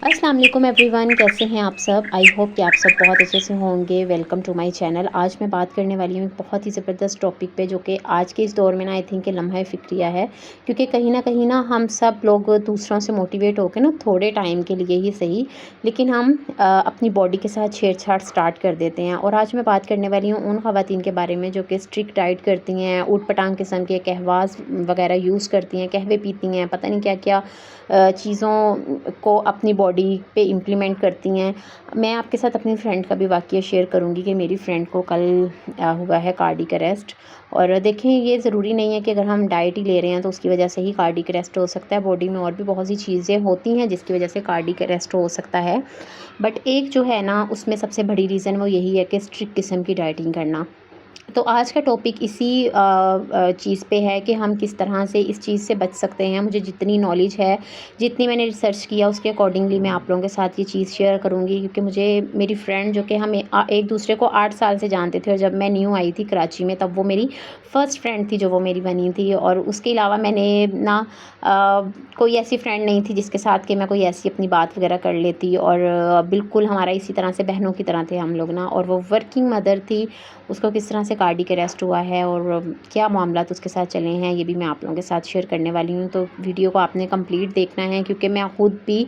अस्सलाम वालेकुम एवरीवन, कैसे हैं आप सब। आई होप कि आप सब बहुत अच्छे से होंगे। Welcome to my channel. आज मैं बात करने वाली हूँ एक बहुत ही ज़बरदस्त टॉपिक पे, जो कि आज के इस दौर में ना आई थिंक लम्हा फ़िक्रिया है। क्योंकि कहीं ना हम सब लोग दूसरों से मोटिवेट होकर ना थोड़े टाइम के लिए ही सही, लेकिन हम अपनी बॉडी के साथ छेड़छाड़ स्टार्ट कर देते हैं। और आज मैं बात करने वाली हूँ उन ख़वातीन के बारे में जो कि स्ट्रिक्ट डाइट करती हैं, ऊट पटांग किस्म के कहवास वगैरह यूज़ करती हैं, कहवे पीती हैं, पता नहीं क्या क्या चीज़ों को अपनी बॉडी पे इम्प्लीमेंट करती हैं। मैं आपके साथ अपनी फ्रेंड का भी वाक़या शेयर करूँगी कि मेरी फ्रेंड को कल हुआ है कार्डिक अरेस्ट। और देखें, ये ज़रूरी नहीं है कि अगर हम डाइट ही ले रहे हैं तो उसकी वजह से ही कार्डिक अरेस्ट हो सकता है। बॉडी में और भी बहुत सी चीज़ें होती हैं जिसकी वजह से कार्डिक अरेस्ट हो सकता है। बट एक जो है ना, उसमें सबसे बड़ी रीज़न वो यही है कि स्ट्रिक्ट किस्म की डाइटिंग करना। तो आज का टॉपिक इसी चीज़ पे है कि हम किस तरह से इस चीज़ से बच सकते हैं। मुझे जितनी नॉलेज है, जितनी मैंने रिसर्च किया, उसके अकॉर्डिंगली मैं आप लोगों के साथ ये चीज़ शेयर करूँगी। क्योंकि मुझे मेरी फ्रेंड, जो कि हम एक दूसरे को 8 साल से जानते थे, और जब मैं न्यू आई थी कराची में तब वो मेरी फ़र्स्ट फ्रेंड थी जो वो मेरी बनी थी। और उसके अलावा मैंने ना कोई ऐसी फ्रेंड नहीं थी जिसके साथ कि मैं कोई ऐसी अपनी बात वगैरह कर लेती। और बिल्कुल हमारा इसी तरह से बहनों की तरह थे हम लोग ना। और वो वर्किंग मदर थी, उसको किस तरह से कार्डिक अरेस्ट हुआ है और क्या मामलात उसके साथ चले हैं, ये भी मैं आप लोगों के साथ शेयर करने वाली हूँ। तो वीडियो को आपने कंप्लीट देखना है, क्योंकि मैं खुद भी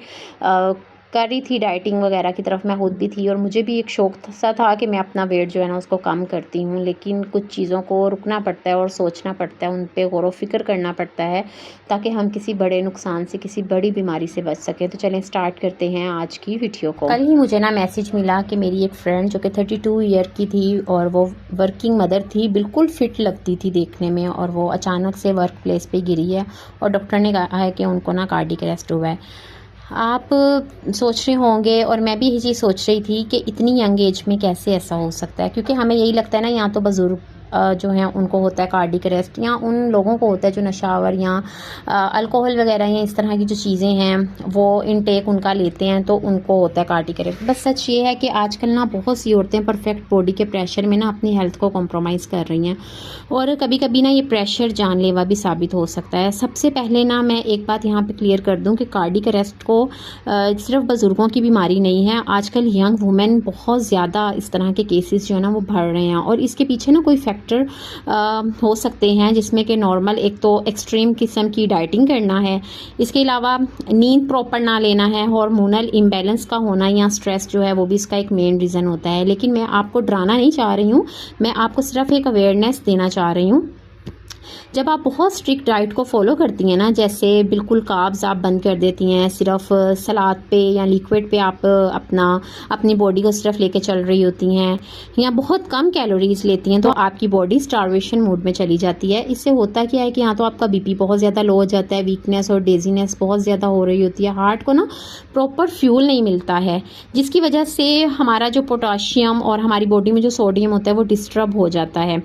कर रही थी डाइटिंग वगैरह की तरफ, मैं खुद भी थी। और मुझे भी एक शौक सा था कि मैं अपना वेट जो है ना उसको कम करती हूँ। लेकिन कुछ चीज़ों को रुकना पड़ता है और सोचना पड़ता है, उन पे गौर व फिक्र करना पड़ता है, ताकि हम किसी बड़े नुकसान से, किसी बड़ी बीमारी से बच सकें। तो चलें स्टार्ट करते हैं आज की वीडियो को। कल ही मुझे ना मैसेज मिला कि मेरी एक फ्रेंड जो कि 32 ईयर की थी और वो वर्किंग मदर थी, बिल्कुल फ़िट लगती थी देखने में, और वो अचानक से वर्क प्लेस पे गिरी है और डॉक्टर ने कहा है कि उनको ना कार्डिक अरेस्ट हुआ है। आप सोच रहे होंगे, और मैं भी यही चीज़ सोच रही थी, कि इतनी यंग एज में कैसे ऐसा हो सकता है। क्योंकि हमें यही लगता है ना, या तो बुज़ुर्ग जो हैं उनको होता है कार्डिक अरेस्ट, या उन लोगों को होता है जो नशावर या अल्कोहल वगैरह या इस तरह की जो चीज़ें हैं वो इनटेक उनका लेते हैं, तो उनको होता है कार्डिक अरेस्ट। बस सच ये है कि आजकल ना बहुत सी औरतें परफेक्ट बॉडी के प्रेशर में ना अपनी हेल्थ को कॉम्प्रोमाइज़ कर रही हैं, और कभी कभी ना ये प्रेशर जानलेवा भी साबित हो सकता है। सबसे पहले ना मैं एक बात यहाँ पे क्लियर कर दूँ कि कार्डिक अरेस्ट को सिर्फ बुज़ुर्गों की बीमारी नहीं है। आजकल यंग वुमेन बहुत ज़्यादा इस तरह के केसेस जो है ना वो बढ़ रहे हैं, और इसके पीछे ना कोई फैक्टर हो सकते हैं, जिसमें कि नॉर्मल एक तो एक्सट्रीम किस्म की डाइटिंग करना है, इसके अलावा नींद प्रॉपर ना लेना है, हार्मोनल इम्बैलेंस का होना, या स्ट्रेस जो है वो भी इसका एक मेन रीज़न होता है। लेकिन मैं आपको डराना नहीं चाह रही हूँ, मैं आपको सिर्फ एक अवेयरनेस देना चाह रही हूँ। जब आप बहुत स्ट्रिक्ट डाइट को फॉलो करती हैं ना, जैसे बिल्कुल कार्ब्स आप बंद कर देती हैं, सिर्फ सलाद पे या लिक्विड पे आप अपनी बॉडी को सिर्फ लेके चल रही होती हैं, या बहुत कम कैलोरीज लेती हैं, तो आपकी बॉडी स्टारवेशन मोड में चली जाती है। इससे होता क्या है कि या तो आपका बीपी बहुत ज़्यादा लो हो जाता है, वीकनेस और डेजीनेस बहुत ज़्यादा हो रही होती है, हार्ट को ना प्रॉपर फ्यूल नहीं मिलता है, जिसकी वजह से हमारा जो पोटाशियम और हमारी बॉडी में जो सोडियम होता है वो डिस्टर्ब हो जाता है।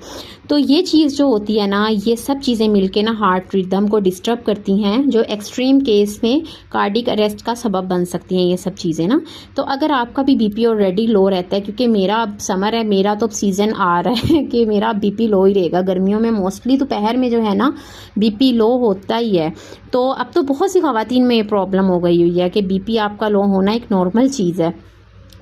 तो ये चीज़ जो होती है ना, ये सब चीज़ें मिलके ना हार्ट रिदम को डिस्टर्ब करती हैं, जो एक्सट्रीम केस में कार्डिक अरेस्ट का सबब बन सकती हैं ये सब चीज़ें ना। तो अगर आपका भी बीपी ऑलरेडी लो रहता है, क्योंकि मेरा अब समर है, मेरा तो अब सीज़न आ रहा है कि मेरा बीपी लो ही रहेगा। गर्मियों में मोस्टली दोपहर में जो है ना बीपी लो होता ही है। तो अब तो बहुत सी ख़वातीन में ये प्रॉब्लम हो गई हुई है कि बीपी आपका लो होना एक नॉर्मल चीज़ है,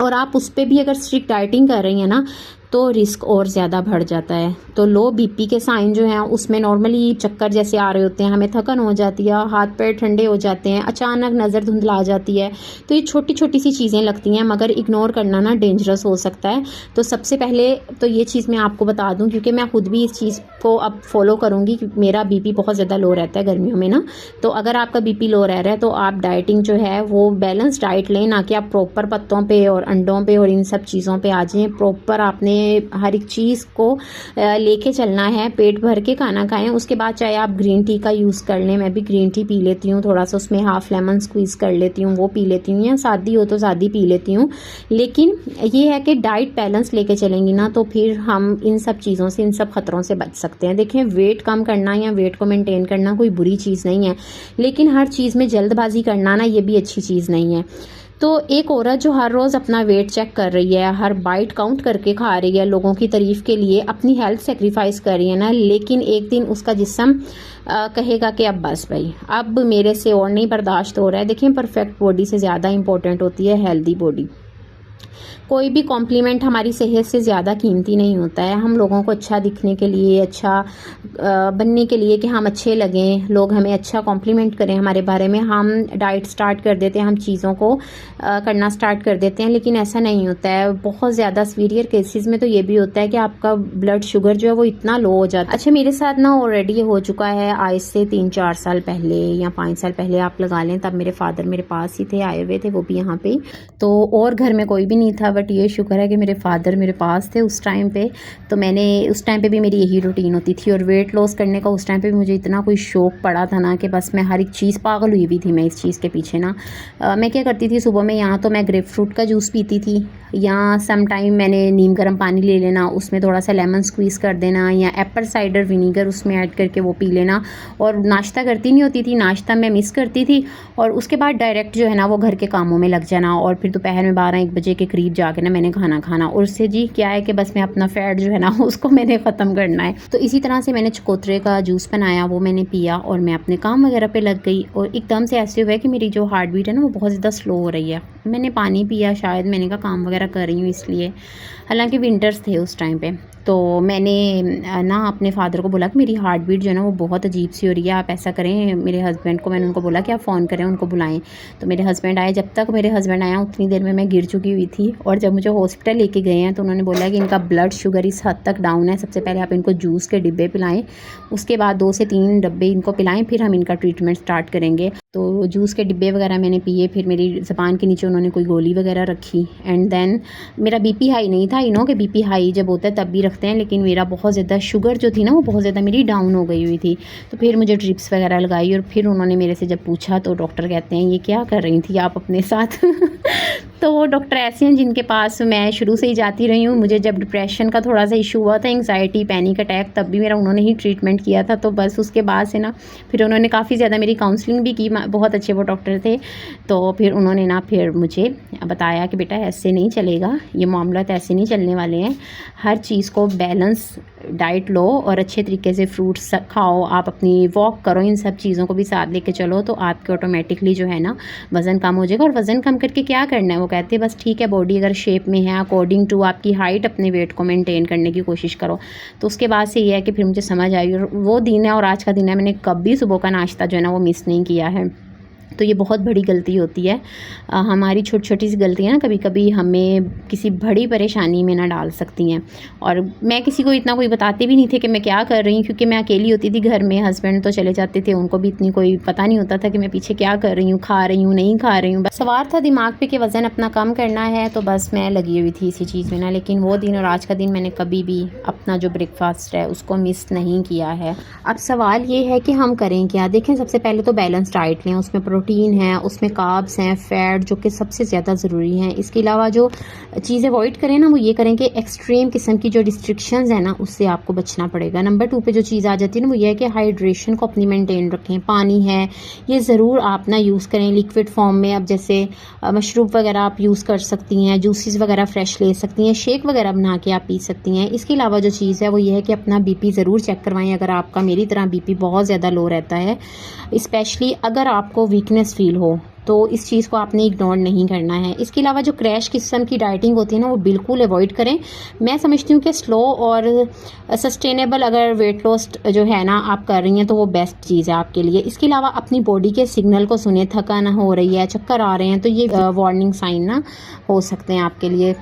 और आप उस पर भी अगर स्ट्रिक्ट डाइटिंग कर रही हैं ना तो रिस्क और ज़्यादा बढ़ जाता है। तो लो बीपी के साइन जो हैं उसमें नॉर्मली चक्कर जैसे आ रहे होते हैं, हमें थकन हो जाती है, हाथ पैर ठंडे हो जाते हैं, अचानक नज़र धुंधला जाती है। तो ये छोटी छोटी सी चीज़ें लगती हैं, मगर इग्नोर करना ना डेंजरस हो सकता है। तो सबसे पहले तो ये चीज़ मैं आपको बता दूं, क्योंकि मैं खुद भी इस चीज़ को अब फॉलो करूँगी, क्योंकि मेरा बीपी बहुत ज़्यादा लो रहता है गर्मियों में ना। तो अगर आपका बीपी लो रह रहा है तो आप डाइटिंग जो है वो बैलेंस डाइट लें, ना कि आप प्रॉपर पत्तों पर और अंडों पर और इन सब चीज़ों पर आ जाएँ। प्रॉपर आपने हर एक चीज़ को लेके चलना है, पेट भर के खाना खाएं। उसके बाद चाहे आप ग्रीन टी का यूज़ कर लें, मैं भी ग्रीन टी पी लेती हूँ, थोड़ा सा उसमें हाफ लेमन स्क्वीज़ कर लेती हूँ, वो पी लेती हूँ, या सादी हो तो सादी पी लेती हूँ। लेकिन ये है कि डाइट बैलेंस लेके चलेंगी ना तो फिर हम इन सब चीज़ों से, इन सब ख़तरों से बच सकते हैं। देखें, वेट कम करना या वेट को मेनटेन करना कोई बुरी चीज़ नहीं है, लेकिन हर चीज़ में जल्दबाजी करना ना, ये भी अच्छी चीज़ नहीं है। तो एक औरत जो हर रोज़ अपना वेट चेक कर रही है, हर बाइट काउंट करके खा रही है, लोगों की तारीफ़ के लिए अपनी हेल्थ सेक्रीफाइस कर रही है ना, लेकिन एक दिन उसका जिस्म कहेगा कि अब बस भाई, अब मेरे से और नहीं बर्दाश्त हो रहा है। देखिए, परफेक्ट बॉडी से ज़्यादा इंपॉर्टेंट होती है हेल्दी बॉडी। कोई भी कॉम्प्लीमेंट हमारी सेहत से ज़्यादा कीमती नहीं होता है। हम लोगों को अच्छा दिखने के लिए, अच्छा बनने के लिए, कि हम अच्छे लगें, लोग हमें अच्छा कॉम्प्लीमेंट करें हमारे बारे में, हम डाइट स्टार्ट कर देते हैं, हम चीज़ों को करना स्टार्ट कर देते हैं, लेकिन ऐसा नहीं होता है। बहुत ज़्यादा सीवियर केसेस में तो ये भी होता है कि आपका ब्लड शुगर जो है वो इतना लो हो जाता है। अच्छा, मेरे साथ ना ऑलरेडी हो चुका है आज से 3-4 साल पहले या 5 साल पहले आप लगा लें। तब मेरे फादर मेरे पास ही थे, आए हुए थे, वो भी यहाँ पे। तो और घर में कोई भी नहीं था, बट ये शुक्र है कि मेरे फादर मेरे पास थे उस टाइम पे। तो मैंने उस टाइम पे भी मेरी यही रूटीन होती थी, और वेट लॉस करने का उस टाइम पे भी मुझे इतना कोई शौक पड़ा था ना कि बस मैं हर एक चीज़ पागल हुई हुई थी मैं इस चीज़ के पीछे ना। मैं क्या करती थी, सुबह में यहाँ तो मैं ग्रेप फ्रूट का जूस पीती थी, या सम टाइम मैंने नीम गर्म पानी ले लेना, उसमें थोड़ा सा लेमन स्क्वीज़ कर देना, या एप्पल साइडर विनीगर उसमें ऐड करके वो पी लेना। और नाश्ता करती नहीं होती थी, नाश्ता मैं मिस करती थी, और उसके बाद डायरेक्ट जो है ना वो घर के कामों में लग जाना, और फिर दोपहर में 12-1 बजे के करीब जाके ना मैंने खाना खाना। और उससे जी क्या है कि बस मैं अपना फैट जो है ना उसको मैंने ख़त्म करना है। तो इसी तरह से मैंने चकोतरे का जूस बनाया, वो मैंने पिया, और मैं अपने काम वगैरह पे लग गई। और एकदम से ऐसे हुआ कि मेरी जो हार्ट बीट है ना वो बहुत ज़्यादा स्लो हो रही है। मैंने पानी पिया, शायद मैंने कहा काम वगैरह कर रही हूँ इसलिए, हालांकि विंटर्स थे उस टाइम पे। तो मैंने ना अपने फादर को बोला कि मेरी हार्ट बीट जो है ना वो बहुत अजीब सी हो रही है, आप ऐसा करें। मेरे हस्बैंड को मैंने उनको बोला कि आप फ़ोन करें, उनको बुलाएं। तो मेरे हस्बैंड आए। जब तक मेरे हस्बैंड आया उतनी देर में मैं गिर चुकी हुई थी, और जब मुझे हॉस्पिटल लेके गए हैं तो उन्होंने बोला कि इनका ब्लड शुगर इस हद तक डाउन है, सबसे पहले आप इनको जूस के डिब्बे पिलाएं, उसके बाद 2 से 3 डब्बे इनको पिलाएं, फिर हम इनका ट्रीटमेंट स्टार्ट करेंगे। तो जूस के डिब्बे वगैरह मैंने पिए, फिर मेरी ज़बान के नीचे उन्होंने कोई गोली वगैरह रखी, एंड देन मेरा बीपी हाई नहीं था। कि बीपी हाई जब होता है तब भी रखते हैं, लेकिन मेरा बहुत ज़्यादा शुगर जो थी ना वो बहुत ज़्यादा मेरी डाउन हो गई हुई थी। तो फिर मुझे ड्रिप्स वगैरह लगाई, और फिर उन्होंने मेरे से जब पूछा तो डॉक्टर कहते हैं ये क्या कर रही थी आप अपने साथ तो वो डॉक्टर ऐसे हैं जिनके पास मैं शुरू से ही जाती रही हूँ। मुझे जब डिप्रेशन का थोड़ा सा इशू हुआ था, एंग्जाइटी, पैनिक अटैक, तब भी मेरा उन्होंने ही ट्रीटमेंट किया था। तो बस उसके बाद से ना फिर उन्होंने काफ़ी ज़्यादा मेरी काउंसलिंग भी की, बहुत अच्छे वो डॉक्टर थे। तो फिर उन्होंने ना फिर मुझे बताया कि बेटा ऐसे नहीं चलेगा, ये मामला ऐसे नहीं चलने वाले हैं, हर चीज़ को बैलेंस डाइट लो और अच्छे तरीके से फ्रूट्स खाओ, आप अपनी वॉक करो, इन सब चीज़ों को भी साथ लेके चलो, तो आपके ऑटोमेटिकली जो है ना वज़न कम हो जाएगा। और वज़न कम करके क्या करना है, वो कहते हैं बस ठीक है बॉडी अगर शेप में है, अकॉर्डिंग टू आपकी हाइट अपने वेट को मेंटेन करने की कोशिश करो। तो उसके बाद से ये है कि फिर मुझे समझ आई, और वो दिन है और आज का दिन है, मैंने कभी सुबह का नाश्ता जो है ना वो मिस नहीं किया है। तो ये बहुत बड़ी गलती होती है। हमारी छोटी छोटी सी गलतियाँ ना कभी कभी हमें किसी बड़ी परेशानी में ना डाल सकती हैं। और मैं किसी को इतना कोई बताते भी नहीं थे कि मैं क्या कर रही हूँ, क्योंकि मैं अकेली होती थी घर में, हस्बैंड तो चले जाते थे, उनको भी इतनी कोई पता नहीं होता था कि मैं पीछे क्या कर रही हूँ, खा रही हूँ नहीं खा रही हूँ। बस सवार था दिमाग पे कि वज़न अपना कम करना है, तो बस मैं लगी हुई थी इसी चीज़ में ना। लेकिन वो दिन और आज का दिन मैंने कभी भी अपना जो ब्रेकफास्ट है उसको मिस नहीं किया है। अब सवाल ये है कि हम करें क्या। देखें, सबसे पहले तो बैलेंस डाइट लें, उसमें प्रोटीन है, उसमें कार्ब्स हैं, फैट जो कि सबसे ज़्यादा ज़रूरी हैं। इसके अलावा जो चीज़ अवॉइड करें ना वो ये करें कि एक्सट्रीम किस्म की जो रिस्ट्रिक्शंस है ना उससे आपको बचना पड़ेगा। नंबर 2 पे जो चीज़ आ जाती है ना वो ये है कि हाइड्रेशन को अपनी मेंटेन रखें। पानी है ये ज़रूर आप ना यूज़ करें लिक्विड फॉर्म में। अब जैसे मशरूब वगैरह आप यूज़ कर सकती हैं, जूसेस वगैरह फ्रेश ले सकती हैं, शेक वगैरह बना के आप पी सकती हैं। इसके अलावा जो चीज़ है वो ये है कि अपना बीपी ज़रूर चेक करवाएं अगर आपका मेरी तरह बीपी बहुत ज़्यादा लो रहता है। स्पेशली अगर आपको वीकनेस फील हो तो इस चीज़ को आपने इग्नोर नहीं करना है। इसके अलावा जो क्रैश किस्म की डाइटिंग होती है ना वो बिल्कुल अवॉइड करें। मैं समझती हूँ कि स्लो और सस्टेनेबल अगर वेट लॉस जो है ना आप कर रही हैं तो वो बेस्ट चीज़ है आपके लिए। इसके अलावा अपनी बॉडी के सिग्नल को सुने, थकान हो रही है, चक्कर आ रहे हैं, तो ये वार्निंग साइन ना हो सकते हैं आपके लिए।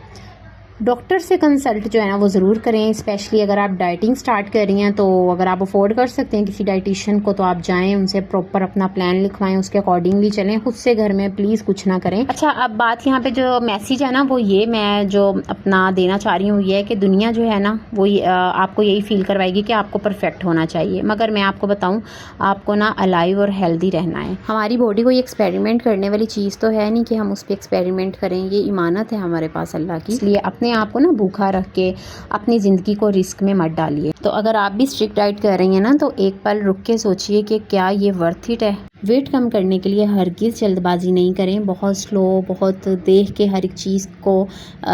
डॉक्टर से कंसल्ट जो है ना वो ज़रूर करें, स्पेशली अगर आप डाइटिंग स्टार्ट कर रही हैं। तो अगर आप अफोर्ड कर सकते हैं किसी डाइटिशियन को तो आप जाएं, उनसे प्रॉपर अपना प्लान लिखवाएं, उसके अकॉर्डिंगली चलें, खुद से घर में प्लीज़ कुछ ना करें। अच्छा, अब बात यहाँ पे जो मैसेज है ना वो ये मैं जो अपना देना चाह रही हूँ ये है कि दुनिया जो है ना वो आपको यही फील करवाएगी कि आपको परफेक्ट होना चाहिए, मगर मैं आपको बताऊँ आपको ना अलाइव और हेल्दी रहना है। हमारी बॉडी को ये एक्सपेरिमेंट करने वाली चीज़ तो है नहीं कि हम उस पर एक्सपेरिमेंट करें, ये इमानत है हमारे पास अल्लाह की, इसलिए अपने आपको ना भूखा रख के अपनी ज़िंदगी को रिस्क में मत डालिए। तो अगर आप भी स्ट्रिक्ट डाइट कर रही हैं ना तो एक पल रुक के सोचिए कि क्या ये वर्थ इट है। वेट कम करने के लिए हरगिज़ जल्दबाजी नहीं करें, बहुत स्लो, बहुत देख के हर एक चीज़ को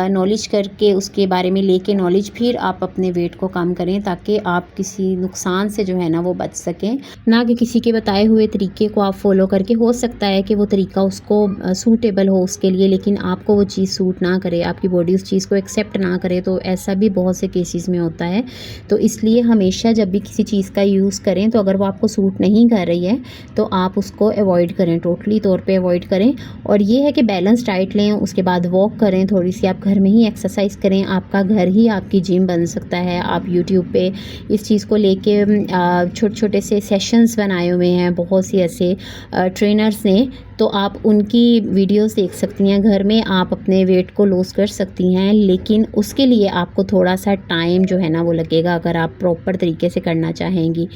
नॉलेज करके उसके बारे में लेके नॉलेज फिर आप अपने वेट को कम करें, ताकि आप किसी नुकसान से जो है ना वो बच सकें। ना कि किसी के बताए हुए तरीके को आप फॉलो करके, हो सकता है कि वो तरीका उसको सूटेबल हो उसके लिए, लेकिन आपको वो चीज़ सूट ना करे, आपकी बॉडी उस चीज़ को एक्सेप्ट ना करे, तो ऐसा भी बहुत से केसेस में होता है। तो इसलिए हमेशा जब भी किसी चीज़ का यूज़ करें, तो अगर वो आपको सूट नहीं कर रही है तो आप उसको अवॉइड करें, टोटली तौर पे अवॉइड करें। और ये है कि बैलेंस डाइट लें, उसके बाद वॉक करें, थोड़ी सी आप घर में ही एक्सरसाइज करें, आपका घर ही आपकी जिम बन सकता है। आप यूट्यूब पे इस चीज़ को लेके छोटे छोटे से सेशंस बनाए हुए हैं बहुत सी ऐसे ट्रेनर्स ने, तो आप उनकी वीडियोस देख सकती हैं। घर में आप अपने वेट को लॉस कर सकती हैं, लेकिन उसके लिए आपको थोड़ा सा टाइम जो है ना वो लगेगा, अगर आप प्रॉपर तरीके से करना चाहेंगी।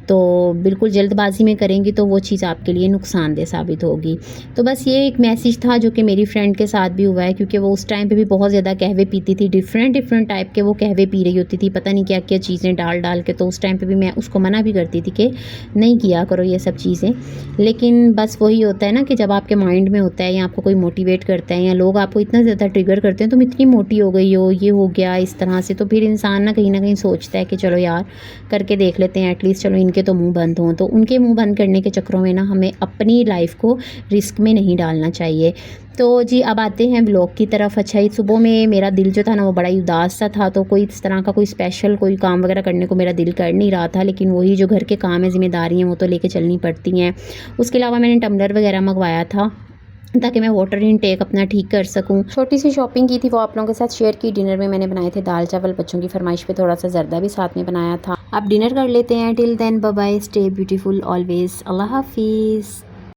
तो बिल्कुल जल्दबाजी में करेंगी तो वो चीज़ आपके लिए नुकसानदेह साबित होगी। तो बस ये एक मैसेज था जो कि मेरी फ्रेंड के साथ भी हुआ है, क्योंकि वो उस टाइम पे भी बहुत ज़्यादा कहवे पीती थी, डिफरेंट डिफरेंट टाइप के वो कहवे पी रही होती थी, पता नहीं क्या क्या चीज़ें डाल डाल के। तो उस टाइम पे भी मैं उसको मना भी करती थी कि नहीं किया करो ये सब चीज़ें। लेकिन बस वही होता है ना कि जब आपके माइंड में होता है या आपको कोई मोटिवेट करता है या लोग आपको इतना ज़्यादा ट्रिगर करते हैं, तुम इतनी मोटी हो गई हो, ये हो गया इस तरह से, तो फिर इंसान ना कहीं सोचता है कि चलो यार करके देख लेते हैं, एटलीस्ट चलो इनके तो मुंह बंद हों। तो उनके मुंह बंद करने के चक्करों में ना हमें अपनी लाइफ को रिस्क में नहीं डालना चाहिए। तो जी अब आते हैं व्लॉग की तरफ। अच्छा, ये सुबह में मेरा दिल जो था ना वो बड़ा ही उदास सा था, तो कोई इस तरह का कोई स्पेशल कोई काम वगैरह करने को मेरा दिल कर नहीं रहा था, लेकिन वही जो घर के काम है, ज़िम्मेदारी हैं, वो तो लेके चलनी पड़ती हैं। उसके अलावा मैंने टम्बलर वगैरह मंगवाया था ताकि मैं वाटर इनटेक अपना ठीक कर सकूं। छोटी सी शॉपिंग की थी, वो आप लोगों के साथ शेयर की। डिनर में मैंने बनाए थे दाल चावल, बच्चों की फरमाइश पे थोड़ा सा जर्दा भी साथ में बनाया था। आप डिनर कर लेते हैं। Till then bye bye, stay beautiful always, अल्लाह हाफिज़।